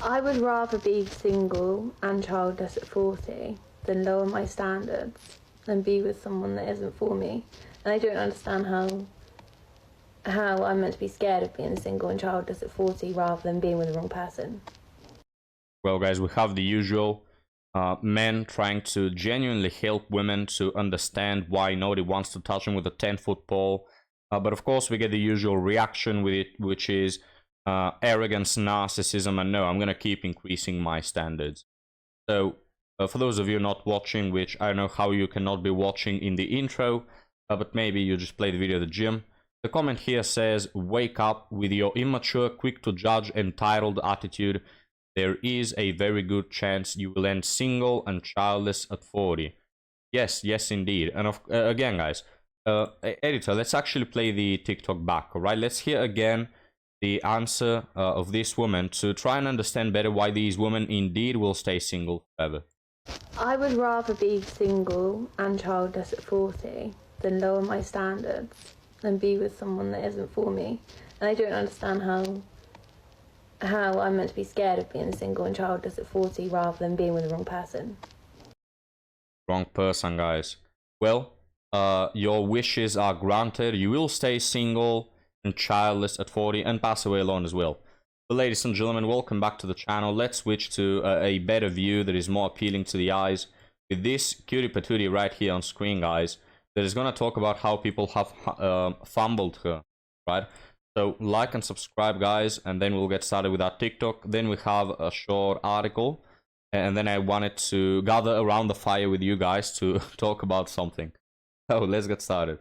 I would rather be single and childless at 40 than lower my standards and be with someone that isn't for me. And I don't understand how I'm meant to be scared of being single and childless at 40 rather than being with the wrong person. Well, guys, we have the usual men trying to genuinely help women to understand why nobody wants to touch them with a 10-foot pole. But of course, we get the usual reaction with it, which is arrogance, narcissism, and no, I'm going to keep increasing my standards. So, for those of you not watching, which I don't know how you cannot be watching in the intro, but maybe you just played the video at the gym. The comment here says, wake up with your immature, quick to judge, entitled attitude. There is a very good chance you will end single and childless at 40. Yes, yes, indeed. And again, guys, editor, let's actually play the TikTok back, all right? Let's hear again the answer of this woman to try and understand better why these women indeed will stay single forever. I would rather be single and childless at 40 than lower my standards and be with someone that isn't for me. And I don't understand how I'm meant to be scared of being single and childless at 40 rather than being with the wrong person. Wrong person, guys. Well, your wishes are granted. You will stay single and childless at 40 and pass away alone as well. But ladies and gentlemen, welcome back to the channel. Let's switch to a better view that is more appealing to the eyes. With this cutie patootie right here on screen, guys, that is going to talk about how people have fumbled her, right? So like and subscribe, guys, and then we'll get started with our TikTok. Then we have a short article, and then I wanted to gather around the fire with you guys to talk about something. So let's get started.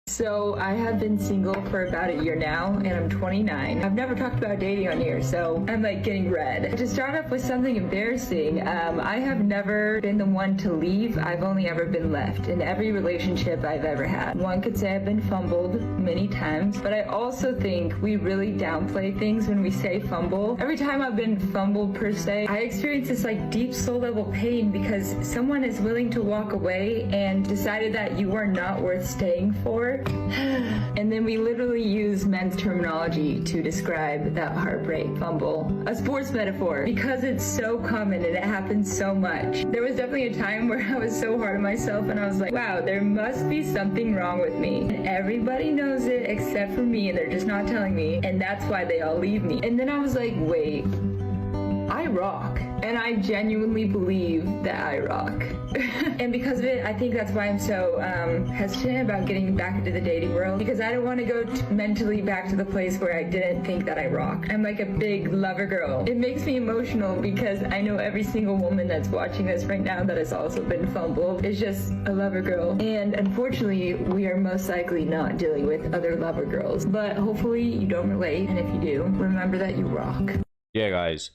So I have been single for about a year now, and I'm 29. I've never talked about dating on here, so I'm like getting red. To start off with something embarrassing, I have never been the one to leave. I've only ever been left in every relationship I've ever had. One could say I've been fumbled many times, but I also think we really downplay things when we say fumble. Every time I've been fumbled per se, I experience this like deep soul level pain because someone is willing to walk away and decided that you are not worth staying for. And then we literally use men's terminology to describe that heartbreak, fumble, a sports metaphor, because it's so common and it happens so much. There was definitely a time where I was so hard on myself and I was like, wow, there must be something wrong with me. And everybody knows it except for me, and they're just not telling me, and that's why they all leave me. And then I was like, wait, I rock, and I genuinely believe that I rock. And because of it, I think that's why I'm so hesitant about getting back into the dating world, because I don't want to go mentally back to the place where I didn't think that I rock. I'm like a big lover girl. It makes me emotional because I know every single woman that's watching this right now that has also been fumbled is just a lover girl. And unfortunately, we are most likely not dealing with other lover girls. But hopefully you don't relate, and if you do, remember that you rock. Yeah, guys.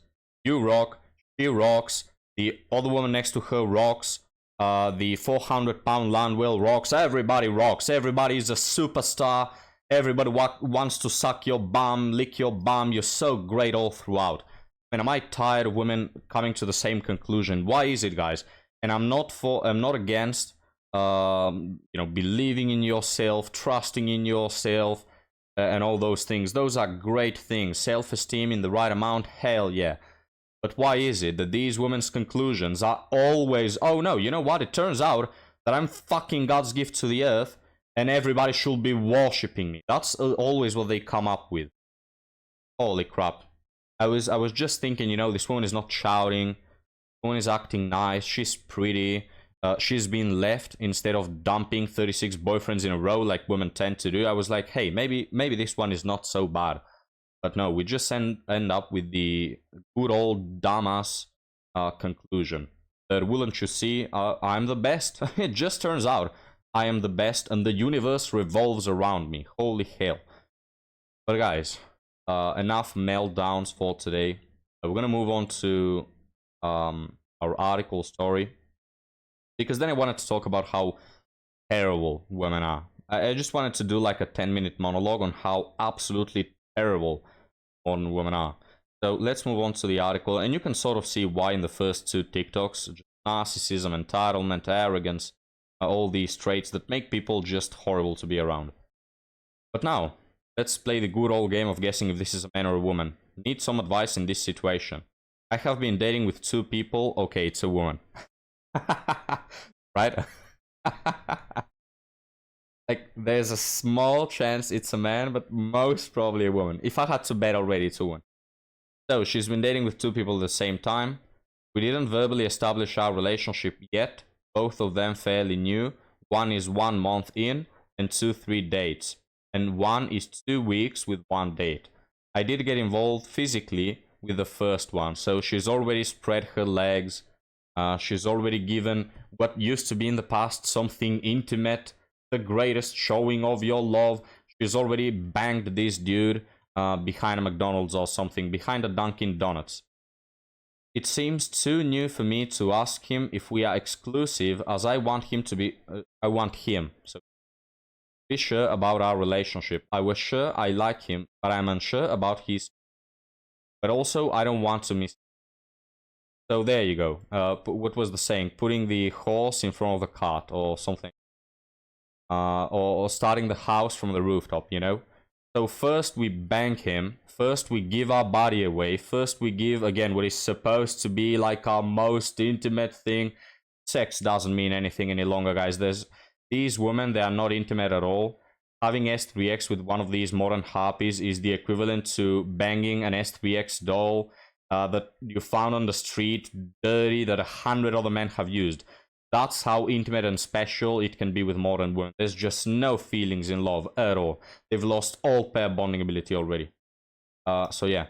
You rock, she rocks, the other woman next to her rocks, the 400-pound Landwell rocks, everybody rocks, everybody is a superstar, everybody wants to suck your bum, lick your bum, you're so great all throughout. And am I tired of women coming to the same conclusion? Why is it, guys? And I'm not against, believing in yourself, trusting in yourself, and all those things. Those are great things. Self-esteem in the right amount, hell yeah. But why is it that these women's conclusions are always, oh no, you know what, it turns out that I'm fucking God's gift to the earth and everybody should be worshipping me. That's always what they come up with. Holy crap. I was just thinking, you know, this woman is not shouting, this woman is acting nice, she's pretty, she's been left instead of dumping 36 boyfriends in a row like women tend to do. I was like, hey, maybe this one is not so bad. But no, we just end up with the good old dumbass conclusion. That wouldn't you see, I'm the best? It just turns out I am the best and the universe revolves around me. Holy hell. But guys, enough meltdowns for today. We're gonna move on to our article story. Because then I wanted to talk about how terrible women are. I just wanted to do like a 10-minute monologue on how absolutely terrible modern women are. So let's move on to the article, and you can sort of see why in the first two TikToks. Just narcissism, entitlement, arrogance, all these traits that make people just horrible to be around. But now, Let's play the good old game of guessing if this is a man or a woman. Need some advice in this situation. I have been dating with 2 people. Okay, it's a woman. Right? Like, there's a small chance it's a man, but most probably a woman. If I had to bet already, it's a woman. So, she's been dating with 2 people at the same time. We didn't verbally establish our relationship yet. Both of them fairly new. One is 1 month in, and 3 dates. And one is 2 weeks with 1 date. I did get involved physically with the first one. So, she's already spread her legs. She's already given what used to be in the past something intimate. The greatest showing of your love. She's already banged this dude behind a McDonald's or something, behind a Dunkin' Donuts. It seems too new for me to ask him if we are exclusive, as I want him to be. I want him. So be sure about our relationship. I was sure I like him, but I'm unsure about his. But also, I don't want to miss. So there you go. What was the saying? Putting the horse in front of the cart or something. Or starting the house from the rooftop, you know? So first we bang him, first we give our body away, first we give, again, what is supposed to be like our most intimate thing. Sex doesn't mean anything any longer, guys. These women, they are not intimate at all. Having S3X with one of these modern harpies is the equivalent to banging an S3X doll that you found on the street, dirty, that 100 other men have used. That's how intimate and special it can be with modern women. There's just no feelings in love at all. They've lost all pair bonding ability already. So yeah.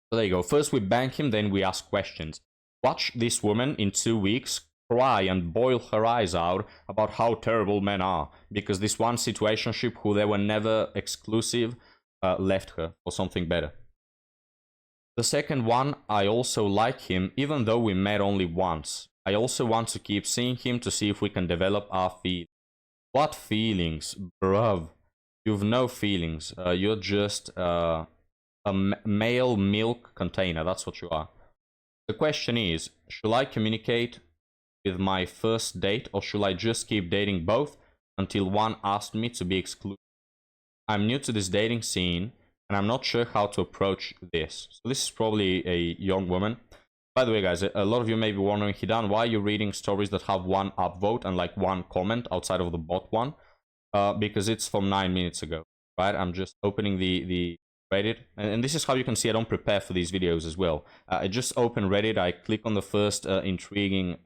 So there you go. First we bang him, then we ask questions. Watch this woman in 2 weeks cry and boil her eyes out about how terrible men are. Because this one situationship who they were never exclusive left her for something better. The second one, I also like him even though we met only once. I also want to keep seeing him to see if we can develop our feelings. What feelings? Bruv. You've no feelings. You're just a male milk container. That's what you are. The question is, should I communicate with my first date or should I just keep dating both until one asked me to be exclusive? I'm new to this dating scene and I'm not sure how to approach this. So this is probably a young woman. By the way, guys, a lot of you may be wondering, Hidan, why are you reading stories that have 1 upvote and like 1 comment outside of the bot one? Because it's from 9 minutes ago, right? I'm just opening the Reddit. And this is how you can see I don't prepare for these videos as well. I just open Reddit, I click on the first intriguing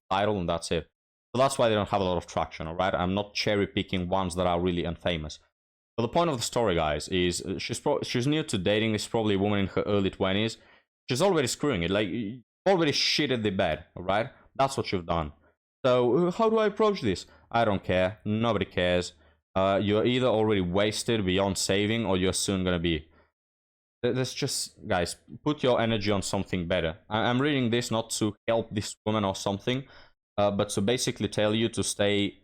title, and that's it. So that's why they don't have a lot of traction, all right? I'm not cherry picking ones that are really unfamous. But the point of the story, guys, is she's new to dating. This is probably a woman in her early 20s. She's already screwing it, like, already shitted the bed, alright? That's what you've done. So, how do I approach this? I don't care. Nobody cares. You're either already wasted beyond saving, or you're soon gonna be. Let's just, guys, put your energy on something better. I'm reading this not to help this woman or something, but to basically tell you to stay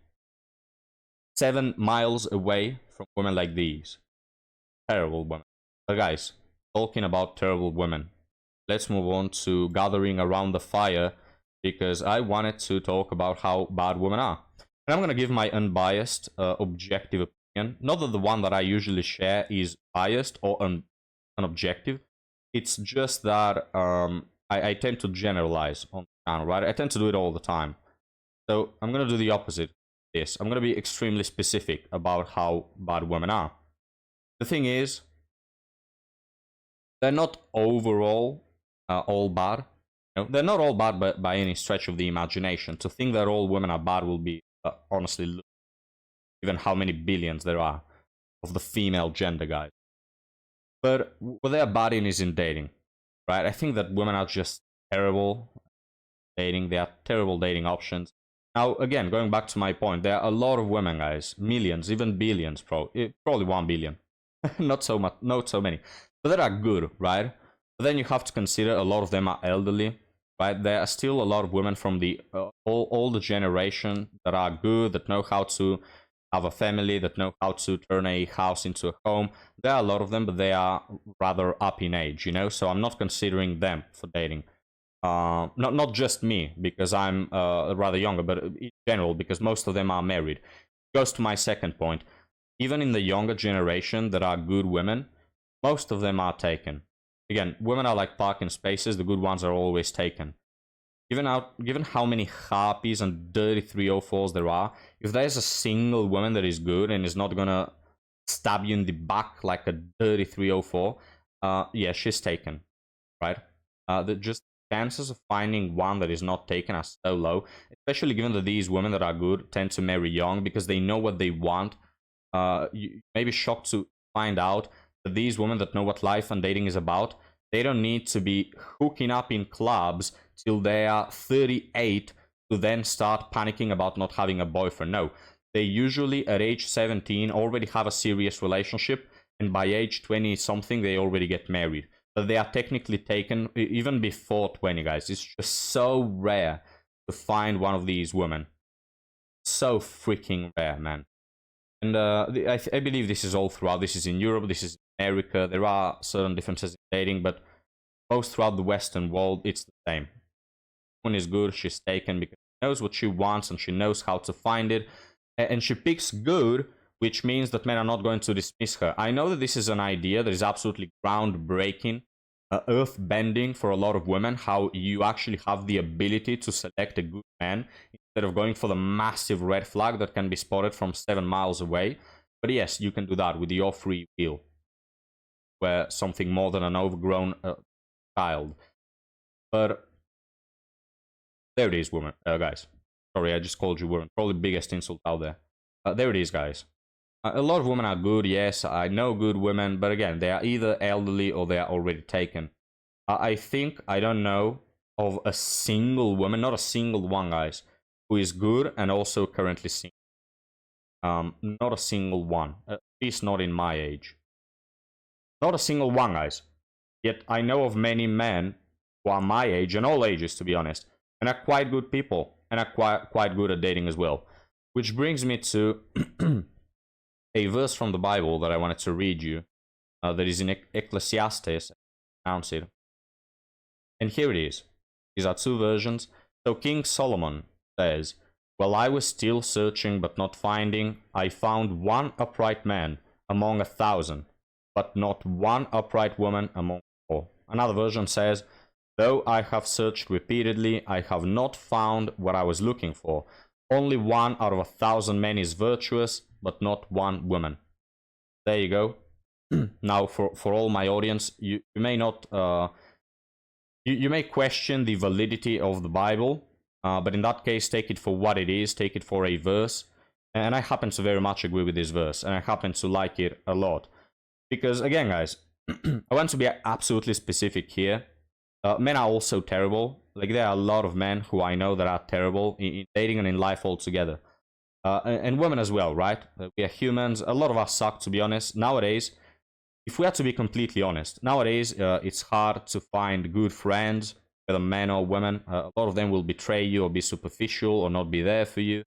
7 miles away from women like these. Terrible women. But guys, talking about terrible women, let's move on to gathering around the fire, because I wanted to talk about how bad women are. And I'm going to give my unbiased, objective opinion. Not that the one that I usually share is biased or unobjective. It's just that I tend to generalize on the channel, right? I tend to do it all the time. So I'm going to do the opposite of this. I'm going to be extremely specific about how bad women are. The thing is, they're not overall all bad. You know, they're not all bad by any stretch of the imagination. To think that all women are bad will be honestly, given how many billions there are of the female gender, guys. But what they are bad in is in dating, right? I think that women are just terrible dating. They are terrible dating options. Now, again, going back to my point, there are a lot of women, guys, millions, even billions, probably 1 billion. Not so much, not so many, but that are good, right? But then you have to consider a lot of them are elderly, right? There are still a lot of women from the older generation that are good, that know how to have a family, that know how to turn a house into a home. There are a lot of them, but they are rather up in age, you know? So I'm not considering them for dating. Not just me, because I'm rather younger, but in general, because most of them are married. Goes to my second point. even in the younger generation, there are good women. Most of them are taken. Again, women are like parking spaces. The good ones are always taken. Given how many harpies and dirty 304s there are, if there's a single woman that is good and is not gonna stab you in the back like a dirty 304, yeah, she's taken, right? The just chances of finding one that is not taken are so low, especially given that these women that are good tend to marry young because they know what they want. You may be shocked to find out that these women that know what life and dating is about, they don't need to be hooking up in clubs till they are 38 to then start panicking about not having a boyfriend. No, they usually at age 17 already have a serious relationship, and by age 20 something they already get married. But they are technically taken even before 20, guys. It's just so rare to find one of these women. So freaking rare, man. And I believe this is all throughout. This is in Europe, this is in America. There are certain differences in dating, but most throughout the Western world, it's the same. One is good, she's taken because she knows what she wants and she knows how to find it. And she picks good, which means that men are not going to dismiss her. I know that this is an idea that is absolutely groundbreaking, earth-bending for a lot of women, how you actually have the ability to select a good man instead of going for the massive red flag that can be spotted from 7 miles away. But yes, you can do that with your free will, where something more than an overgrown child. But there it is, woman, guys. Sorry, I just called you woman. Probably the biggest insult out there. There it is, guys. A lot of women are good, yes, I know good women, but again, they are either elderly or they are already taken. I think, I don't know of a single woman, not a single one, guys, who is good and also currently single. Not a single one, at least not in my age. Not a single one, guys. Yet I know of many men who are my age, and all ages, to be honest, and are quite good people, and are quite good at dating as well. Which brings me to a verse from the Bible that I wanted to read you, that is in Ecclesiastes, pronounce it. And here it is. These are two versions. So King Solomon says, "While I was still searching but not finding, I found one upright man among 1,000, but not one upright woman among all." Another version says, "Though I have searched repeatedly, I have not found what I was looking for. Only one out of 1,000 men is virtuous, but not one woman." There you go. Now, for all my audience, you may not... You may question the validity of the Bible, but in that case, take it for what it is, take it for a verse. And I happen to very much agree with this verse, and I happen to like it a lot. Because, again, guys, I want to be absolutely specific here. Men are also terrible. Like, there are a lot of men who I know that are terrible in dating and in life altogether. And women as well, right? We are humans. A lot of us suck, to be honest. Nowadays, if we are to be completely honest, nowadays it's hard to find good friends, whether men or women. A lot of them will betray you or be superficial or not be there for you.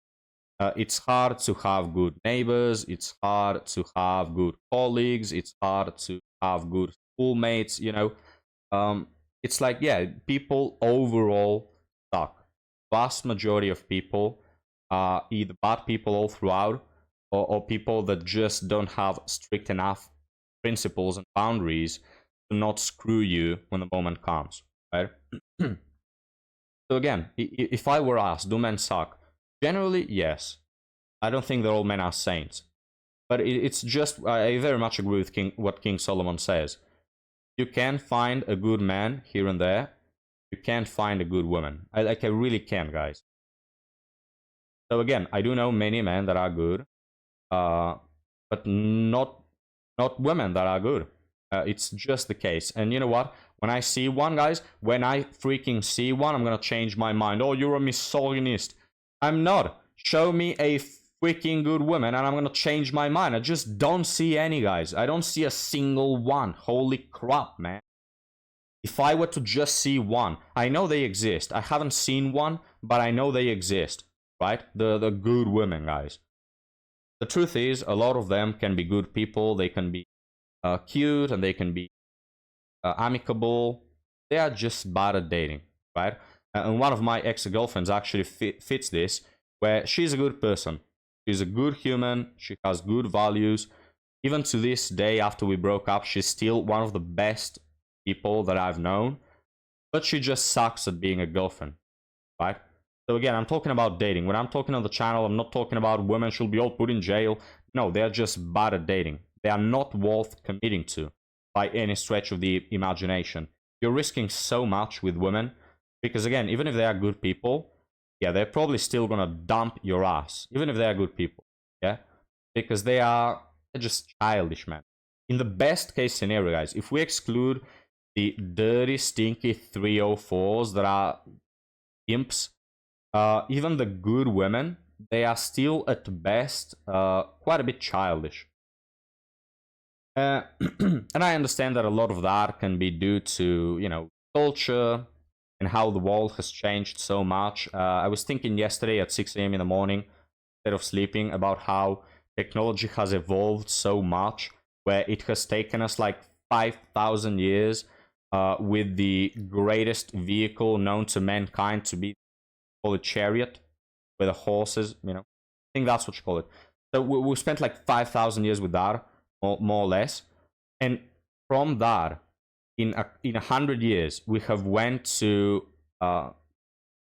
It's hard to have good neighbors. It's hard to have good colleagues. It's hard to have good schoolmates, you know. It's like, yeah, people overall suck. Vast majority of people are either bad people all throughout, or people that just don't have strict enough principles and boundaries to not screw you when the moment comes, right? So again, if I were asked, do men suck? Generally, yes. I don't think that all men are saints. But it's just, I very much agree with what King Solomon says. You can find a good man here and there. You can't find a good woman. I really can, guys. So again, I do know many men that are good, but not women that are good. It's just the case. And you know what? When I see one, guys, when I freaking see one, I'm gonna change my mind. Oh, you're a misogynist. I'm not. Show me a freaking good woman and I'm gonna change my mind. I just don't see any, guys. I don't see a single one. Holy crap, man. If I were to just see one, I know they exist. I haven't seen one, but I know they exist, right? The good women, guys. The truth is, a lot of them can be good people. They can be cute and they can be amicable. They are just bad at dating, right? And one of my ex-girlfriends actually fits this, where she's a good person. She's a good human. She has good values. Even to this day, after we broke up, she's still one of the best people that I've known. But she just sucks at being a girlfriend, right? So again, I'm talking about dating. When I'm talking on the channel, I'm not talking about women should be all put in jail. No, they're just bad at dating. They are not worth committing to by any stretch of the imagination. You're risking so much with women because, again, even if they are good people, yeah, they're probably still gonna dump your ass, even if they are good people, yeah, because they're just childish, man. In the best case scenario, guys, if we exclude the dirty, stinky 304s that are imps, even the good women, they are still at best quite a bit childish. And I understand that a lot of that can be due to, you know, culture and how the world has changed so much. I was thinking yesterday at 6 a.m. in the morning, instead of sleeping, about how technology has evolved so much, where it has taken us like 5,000 years with the greatest vehicle known to mankind to be called a chariot, with the horses, you know. I think that's what you call it. So we spent like 5,000 years with that, more or less. And from that, in 100 years, we have went to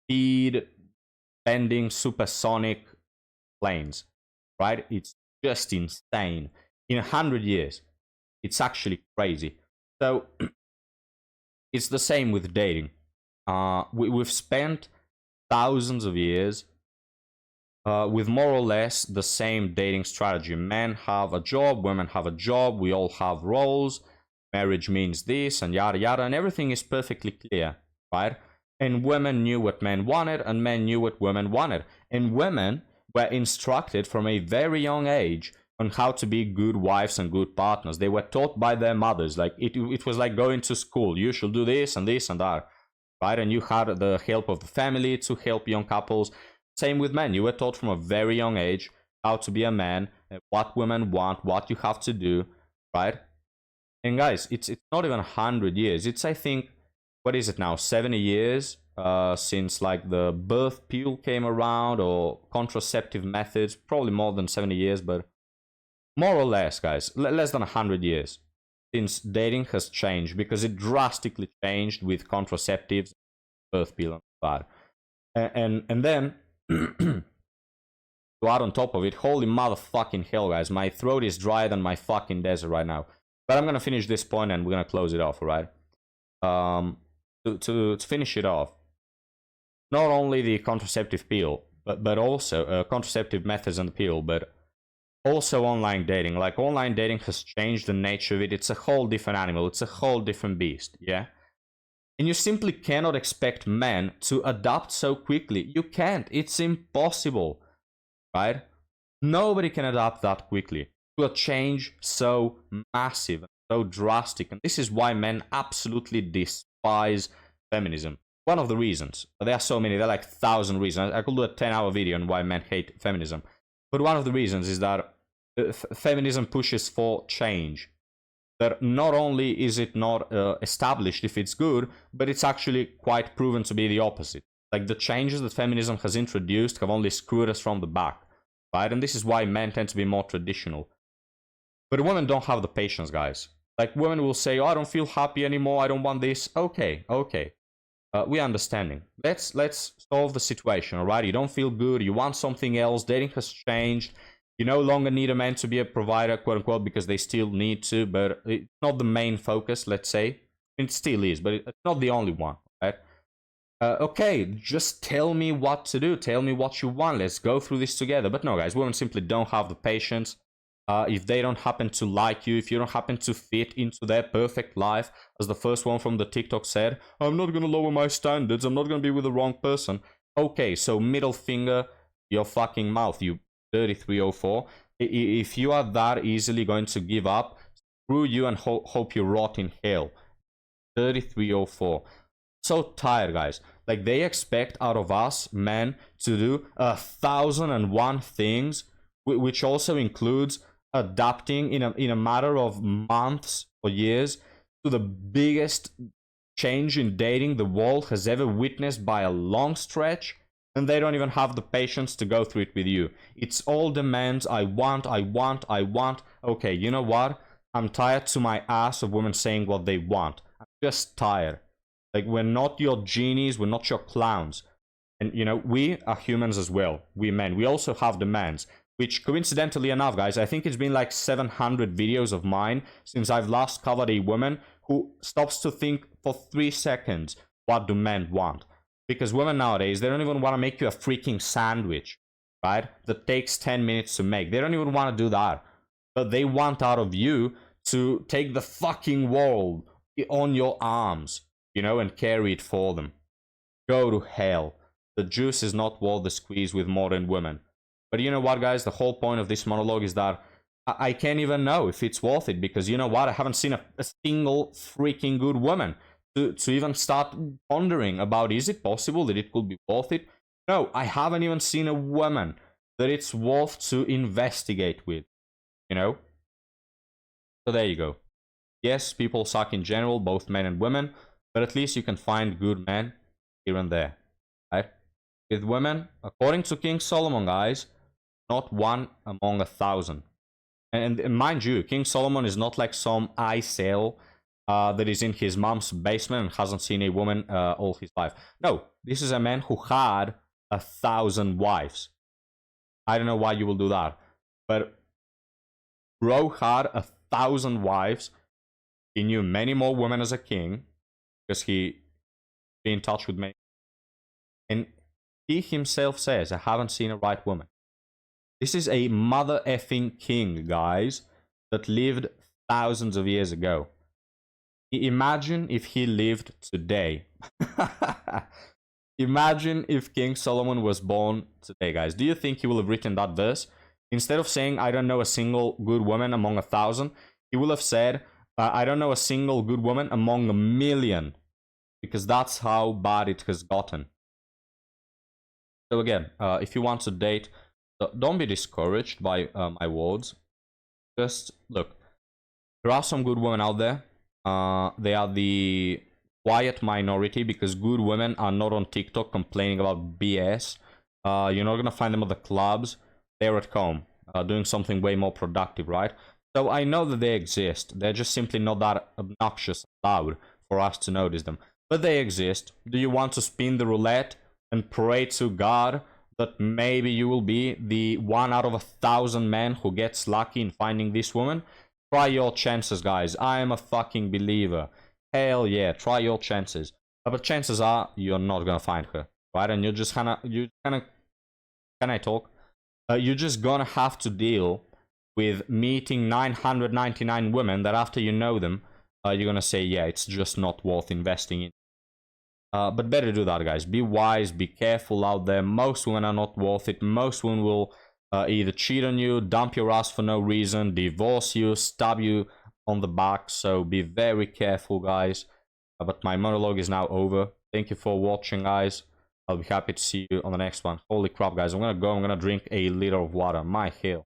speed bending supersonic planes, right? It's just insane. In 100 years, it's actually crazy. So it's the same with dating. We've spent thousands of years with more or less the same dating strategy. Men have a job, women have a job, we all have roles. Marriage means this and yada yada, and everything is perfectly clear, right? And women knew what men wanted, and men knew what women wanted. And women were instructed from a very young age on how to be good wives and good partners. They were taught by their mothers. Like it was like going to school. You should do this and this and that, right? And you had the help of the family to help young couples. Same with men. You were taught from a very young age how to be a man, what women want, what you have to do, right? And guys, it's not even 100 years. It's, I think, what is it now, 70 years since like the birth pill came around, or contraceptive methods. Probably more than 70 years, but more or less, guys, less than 100 years since dating has changed, because it drastically changed with contraceptives, birth pill, and that. And then to add on top of it, holy motherfucking hell, guys, my throat is drier than my fucking desert right now. But I'm gonna finish this point and we're gonna close it off, alright? To finish it off, not only the contraceptive pill, but also contraceptive methods and the pill, but also online dating. Like, online dating has changed the nature of it. It's a whole different animal. It's a whole different beast, yeah? And you simply cannot expect men to adapt so quickly. You can't. It's impossible, right? Nobody can adapt that quickly to a change so massive and so drastic. And this is why men absolutely despise feminism. One of the reasons. There are so many. There are like 1,000 reasons. I could do a 10-hour video on why men hate feminism. But one of the reasons is that feminism pushes for change. That not only is it not established if it's good, but it's actually quite proven to be the opposite. Like, the changes that feminism has introduced have only screwed us from the back, right? And this is why men tend to be more traditional. But women don't have the patience, guys. Like, women will say, oh, I don't feel happy anymore, I don't want this. Okay. We're understanding. Let's solve the situation, alright? You don't feel good, you want something else, dating has changed. You no longer need a man to be a provider, quote unquote, because they still need to, but it's not the main focus, let's say. It still is, but it's not the only one, right? Okay, just tell me what to do. Tell me what you want. Let's go through this together. But no, guys, women simply don't have the patience. If they don't happen to like you, if you don't happen to fit into their perfect life, as the first one from the TikTok said, I'm not going to lower my standards. I'm not going to be with the wrong person. Okay, so middle finger your fucking mouth, you dirty 304. If you are that easily going to give up, screw you and hope you rot in hell. Dirty 304. So tired, guys. Like, they expect out of us men to do 1,001 things, which also includes adapting in a matter of months or years to the biggest change in dating the world has ever witnessed by a long stretch. and they don't even have the patience to go through it with you. It's all demands. I want. Okay, you know what? I'm tired to my ass of women saying what they want. I'm just tired. Like, we're not your genies, we're not your clowns. And, you know, we are humans as well. We men. We also have demands. Which, coincidentally enough, guys, I think it's been like 700 videos of mine since I've last covered a woman who stops to think for 3 seconds, what do men want? Because women nowadays, they don't even want to make you a freaking sandwich, right? That takes 10 minutes to make. They don't even want to do that. But they want out of you to take the fucking world on your arms, you know, and carry it for them. Go to hell. The juice is not worth the squeeze with modern women. But you know what, guys? The whole point of this monologue is that I can't even know if it's worth it, because you know what? I haven't seen a single freaking good woman to even start pondering about, is it possible that it could be worth it? No, I haven't even seen a woman that it's worth to investigate with, you know? So there you go. Yes, people suck in general, both men and women, but at least you can find good men here and there, right? With women, according to King Solomon, guys, not one among 1,000. And mind you, King Solomon is not like some incel that is in his mom's basement and hasn't seen a woman all his life. No, this is a man who had 1,000 wives. I don't know why you will do that, but bro had 1,000 wives. He knew many more women as a king because he be in touch with many. And he himself says, I haven't seen a right woman. This is a mother effing king, guys, that lived thousands of years ago. Imagine if he lived today. Imagine if King Solomon was born today, guys. Do you think he will have written that verse? Instead of saying, I don't know a single good woman among 1,000, he will have said, I don't know a single good woman among 1,000,000. Because that's how bad it has gotten. So again, if you want to date, don't be discouraged by my words. Just look, there are some good women out there. They are the quiet minority, because good women are not on TikTok complaining about BS. You're not gonna find them at the clubs. They're at home doing something way more productive, right? So I know that they exist. They're just simply not that obnoxious and loud for us to notice them. But they exist. Do you want to spin the roulette and pray to God that maybe you will be the 1 out of 1,000 men who gets lucky in finding this woman? Try your chances, guys. I am a fucking believer. Hell yeah, try your chances. But chances are you're not gonna find her, right? And you're just can I talk? You're just gonna have to deal with meeting 999 women that after you know them, you're gonna say, yeah, it's just not worth investing in. But better do that, guys. Be wise, be careful out there. Most women are not worth it. Most women will either cheat on you, dump your ass for no reason, divorce you, stab you on the back. So be very careful, guys. But my monologue is now over. Thank you for watching, guys. I'll be happy to see you on the next one. Holy crap, guys. I'm gonna drink a liter of water. My hell.